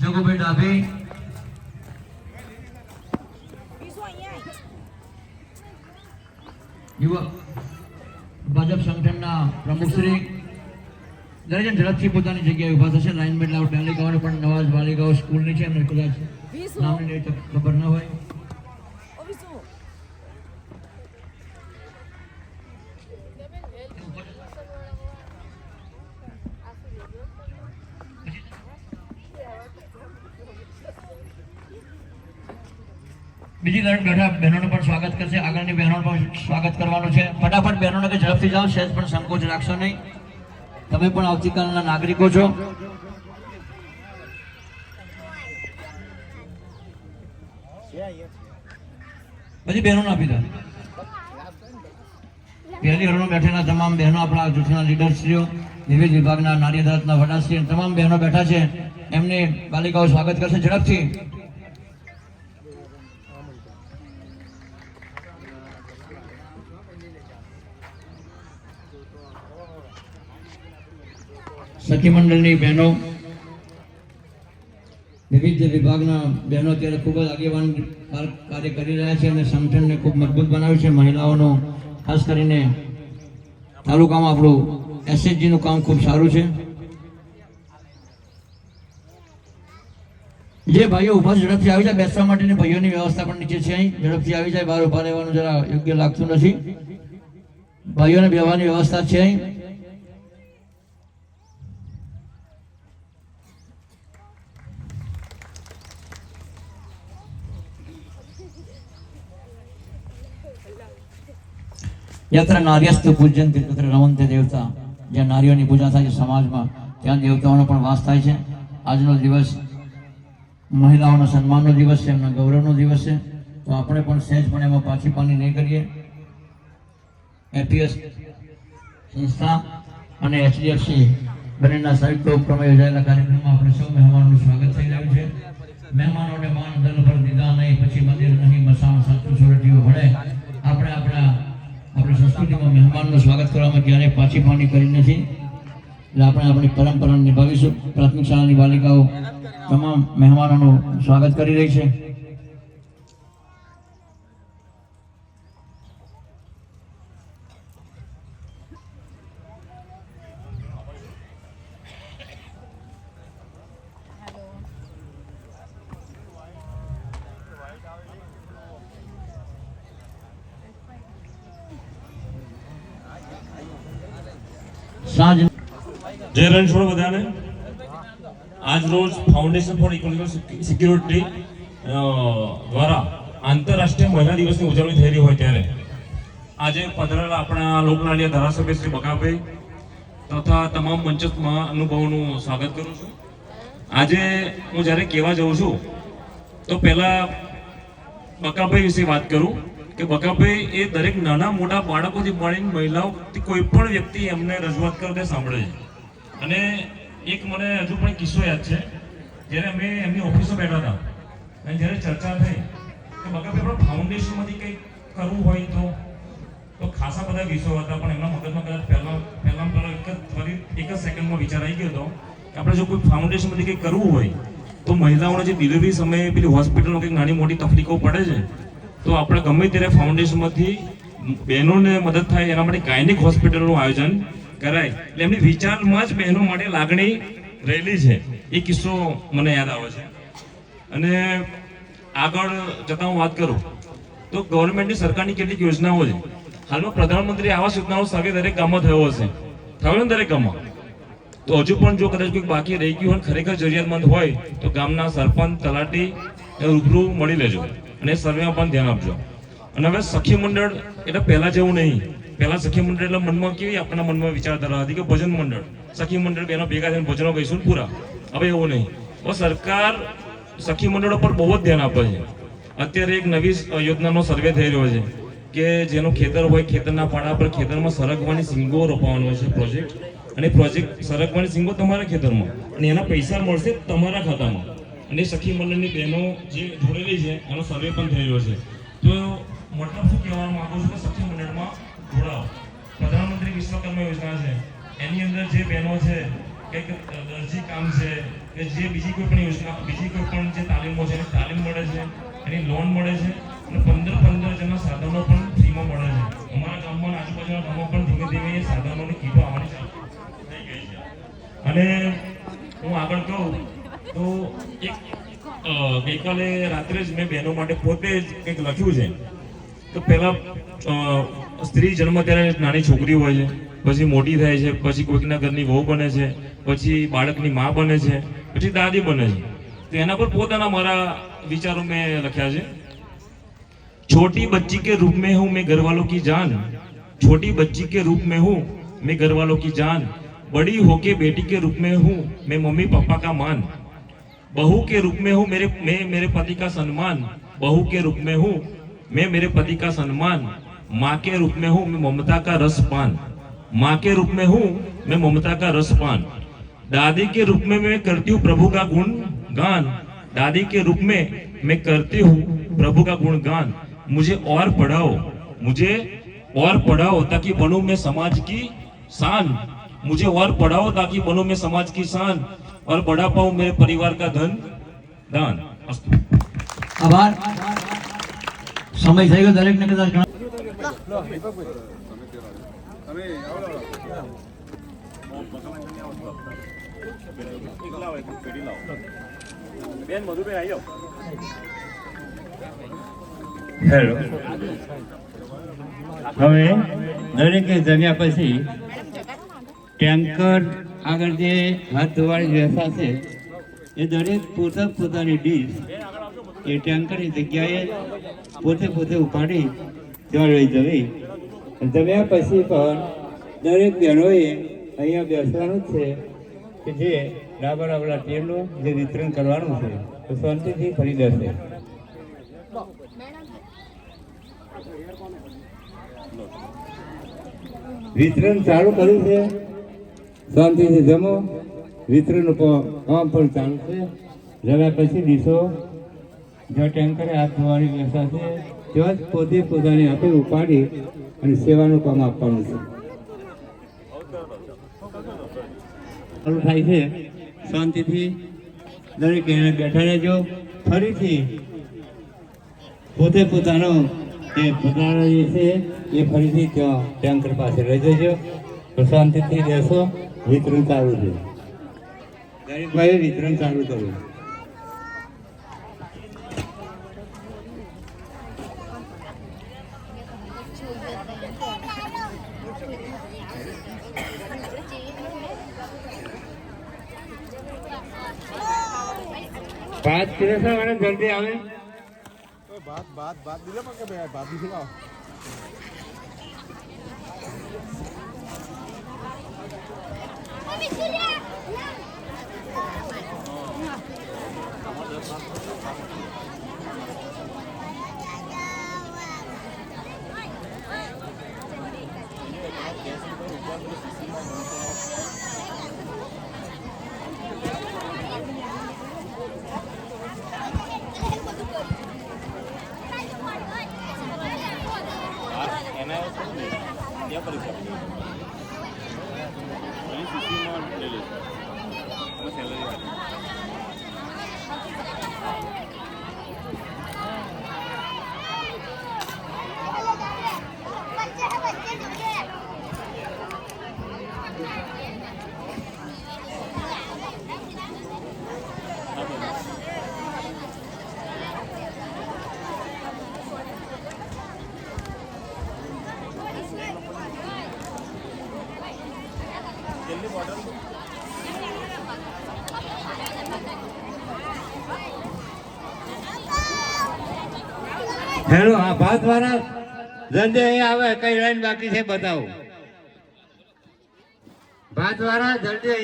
જગુભાઈ ડાભી, યુવા ભાજપ સંગઠનના પ્રમુખ શ્રી દરેક ઝડપથી પોતાની જગ્યાએ ઉભા થશે. લાઇનમેન લાઉડ બાલિકાઓને પણ નવાજ બાલિકાઓ સ્કૂલની છે, એમને કદાચ નામની ખબર ન હોય. બીજી તરફ બેઠા બહેનોનું પણ સ્વાગત કરશે. આગળની બહેનોનું પણ સ્વાગત કરવાનું છે. ફટાફટ બહેનોને કે ઝડપથી જાઓ, સહેજ પણ સંકોચ રાખશો નહીં. તમે પણ આવતીકાલના નાગરિકો છો. પછી બહેનોને આપી દો. પહેલી હરોળમાં બેઠેલા તમામ બહેનો, આપણા જૂથના લીડરશ્રીઓ, વિવિધ વિભાગના નારી અદાલતના વડાશ્રી, તમામ બહેનો બેઠા છે, એમની બાલિકાઓ સ્વાગત કરશે. ઝડપથી સખી મંડળની બહેનો, વિવિધ વિભાગના બહેનો અત્યારે ખૂબ જ આગેવાન કાર્ય કરી રહ્યા છે અને સંગઠનને ખૂબ મજબૂત બનાવ્યું છે. મહિલાઓનું ખાસ કરીને તાલુકામાં આપણું એસએચજીનું કામ ખૂબ સારું છે. જે ભાઈઓ ઉભા ઝડપથી આવી જાય, બેસવા માટેની ભાઈઓની વ્યવસ્થા પણ નીચે છે. અહીં ઝડપથી આવી જાય, બહાર ઉભા રહેવાનું જરા યોગ્ય લાગતું નથી. ભાઈઓને બેસવાની વ્યવસ્થા છે. અહીં યત્ર નાર્યસ્તુ પૂજ્યંતે તત્ર રમન્તે દેવતા. જ્યાં નારીઓની પૂજા થાય છે સમાજમાં, ત્યાં દેવતાઓનો પણ વાસ થાય છે. આજનો દિવસ મહિલાઓના સન્માનનો દિવસ છે, એમના ગૌરવનો દિવસ છે. તો આપણે પણ સહેજ પણ એમાં પાછી પાની નહીં કરીએ. એપીએસ સંસ્થા અને એચડીએફસી બંનેના સંયુક્ત ઉપક્રમે યોજાયેલા કાર્યક્રમમાં આપણે સૌ મહેમાનોનું સ્વાગત થઈ રહ્યું છે. મહેમાનોને માન દલ પર દીધા નહીં, પછી મંદિર નહીં, મસાણ સાચું સોરઠીઓ ભળે. આપણી સંસ્કૃતિમાં મહેમાનનું સ્વાગત કરવામાં ક્યારેય પાછી પાની કરી નથી. એટલે આપણે આપણી પરંપરાને નિભાવીશું. પ્રાથમિક શાળાની બાલિકાઓ તમામ મહેમાનોનું સ્વાગત કરી રહી છે. જય રણછોડ બધાને. આજ રોજ ફાઉન્ડેશન ફોર ઇકોનોમિક સિક્યુરિટી દ્વારા આંતરરાષ્ટ્રીય મહિલા દિવસની ઉજવણી થઈ રહી હોય ત્યારે આજે પધારેલા આપણા લોકલાડીય ધારાસભ્ય શ્રી બકાભાઈ તથા તમામ મંચસ્થ મહાનુભાવોનું સ્વાગત કરું છું. આજે હું જ્યારે કહેવા જાઉં છું તો પહેલા બકાભાઈ વિશે વાત કરું કે બકાભાઈ એ દરેક નાના મોટા બાળકોથી મળીને મહિલાઓથી કોઈ પણ વ્યક્તિ એમને રજૂઆત કરે સાંભળે છે. અને એક મને હજુ પણ કિસ્સો યાદ છે, જ્યારે અમે એમની ઓફિસો બેઠા હતા અને જ્યારે ચર્ચા થઈ કે બકાભાઈ આપણે ફાઉન્ડેશનમાંથી કંઈક કરવું હોય તો ખાસા બધા વિષયો હતા, પણ એમના મગજમાં કદાચ પહેલા એક જ સેકન્ડમાં વિચાર આવી ગયો હતો કે આપણે જો કોઈ ફાઉન્ડેશનમાંથી કંઈક કરવું હોય તો મહિલાઓને જે ડિલિવરી સમયે પેલી હોસ્પિટલમાં કંઈક નાની મોટી તકલીફો પડે છે, તો આપણે ગમે ત્યારે ફાઉન્ડેશનમાંથી બહેનોને મદદ થાય એના માટે ગાયનિક હોસ્પિટલનું આયોજન કરાય. એટલે એમની વિચારમાં જ બહેનો માટે લાગણી રહેલી છે. એ કિસ્સો મને યાદ આવે છે. અને આગળ જતાં હું વાત કરું તો ગવર્મેન્ટની સરકારની કેટલીક યોજનાઓ છે. હાલમાં પ્રધાનમંત્રી આવાસ યોજનાનો સર્વે દરેક ગામમાં થયો હશે, થયો ને દરેક ગામમાં. તો હજુ પણ જો કદાચ કોઈ બાકી રહી ગયું હોય, ખરેખર જરૂરિયાતમંદ હોય તો ગામના સરપંચ તલાટી રૂબરૂ મળી લેજો અને સર્વેમાં પણ ધ્યાન આપજો. અને હવે સખી મંડળ એટલે પહેલા જેવું નહીં. પહેલા સખી મંડળ એટલે મનમાં કેવી આપણા મનમાં વિચારધારા હતી કે ભજન મંડળ, સખી મંડળ બેનો ભેગા થઈને ભજનો ગઈશું પૂરા. હવે એવું નહીં. હવે સરકાર સખી મંડળો પર બહુ જ ધ્યાન આપે છે. અત્યારે એક નવી યોજનાનો સર્વે થઈ રહ્યો છે કે જેનું ખેતર હોય, ખેતરના પાડા પર ખેતરમાં સરગવાની સિંગો રોપવાનો હોય છે પ્રોજેક્ટ. અને પ્રોજેક્ટ સરગવાની સિંગો તમારા ખેતરમાં અને એના પૈસા મળશે તમારા ખાતામાં. અને સખી મંડળની બહેનો જે જોડેલી છે એનો સર્વે પણ થઈ રહ્યો છે. તો મતલબ શું કહેવા માંગુ છું કે સખી મંડળમાં જોડાઓ. પ્રધાનમંત્રી વિશ્વકર્મા યોજના છે, એની અંદર જે બહેનો છે કંઈક દરજી કામ છે કે જે બીજી કોઈ પણ યોજના બીજી કોઈ પણ જે તાલીમો છે એની તાલીમ મળે છે, એની લોન મળે છે અને 15 જણના સાધનો પણ ફ્રીમાં મળે છે. અમારા ગામમાં આજુબાજુના ગામમાં પણ ધીમે ધીમે એ સાધનોની કીટો આવવાની ચાલુ થઈ ગઈ છે. અને હું આગળ કહું તો એક ગઈકાલે રાત્રે જ મેં બહેનો માટે પોતે જ કંઈક લખ્યું છે. તો પહેલા સ્ત્રી જન્મ ત્યારે નાની છોકરી હોય છે, પછી મોટી થાય છે, પછી કોઈકના ઘરની વહુ બને છે, પછી બાળકની માં બને છે, પછી દાદી બને છે. તો એના પર પોતાના મારા વિચારો મેં લખ્યા છે. छोटी बच्ची के रूप में हूँ मैं घर वालों की जान, छोटी बच्ची के रूप में हूँ मैं घर वालों की जान, बड़ी होके बेटी के रूप में हूँ मैं मम्मी पापा का मान, बहू के रूप में हूँ मैं मेरे पति का सम्मान, बहू के रूप में हूँ मैं मेरे पति का सम्मान, माँ के रूप में हूँ मैं ममता का रस पान, माँ के रूप में हूँ मैं ममता का रस पान, दादी के रूप में मैं करती हूँ प्रभु का गुण गान, दादी के रूप में मैं करती हूँ प्रभु का गुण गान, मुझे और पढ़ाओ ताकि बनूं मैं समाज की शान, मुझे और पढ़ाओ ताकि बनूं मैं समाज की शान और बढ़ा पाऊं मेरे परिवार का धन दान. अस्तु. આભાર. સમય થઈ ગયો. દરેકને કદાચ હેલો. હવે દરેકે જમ્યા પછી ટેન્કર આગળ જે હાથ ધોવાની વ્યવસ્થા છે એ દરેક પોતાની ડીશ એ ટેન્કરની જગ્યાએ પોતે ઉપાડી ત્યાં લઈ જવી. જમ્યા પછી પણ દરેક બહેનોએ અહીંયા બેસવાનું જ છે કે જે ડાબરા તેલનું જે વિતરણ કરવાનું છે તો શાંતિથી ફરી બેસે. વિતરણ ચાલુ કર્યું છે, શાંતિથી જમો. વિતરણનું કામ પણ ચાલુ છે. જમ્યા પછી ડીશો જ્યાં ટેન્કરે હાથ ધોવાની વ્યવસ્થા છે ત્યાં જ પોતે પોતાની હાથે ઉપાડી અને સેવાનું કામ આપવાનું છે. ચાલુ થાય છે. શાંતિથી દરેક એને બેઠા રહેજો. ફરીથી પોતાનો જે પધારો જે છે એ ફરીથી ત્યાં ટેન્કર પાસે લઈ જજો. તો શાંતિથી રહેશો. વિતરણ ચાલુ છે. દરેક ભાઈ વિતરણ ચાલુ કરવું. बात करे सर मैंने जल्दी आवे. बात दिले मके भाई बात दिखाओ. હેલો. આ ભાત વાળા જલ્દી અહીં આવે. કઈ લાઈન બાકી છે બતાવો. ભાત વાળા જલ્દી.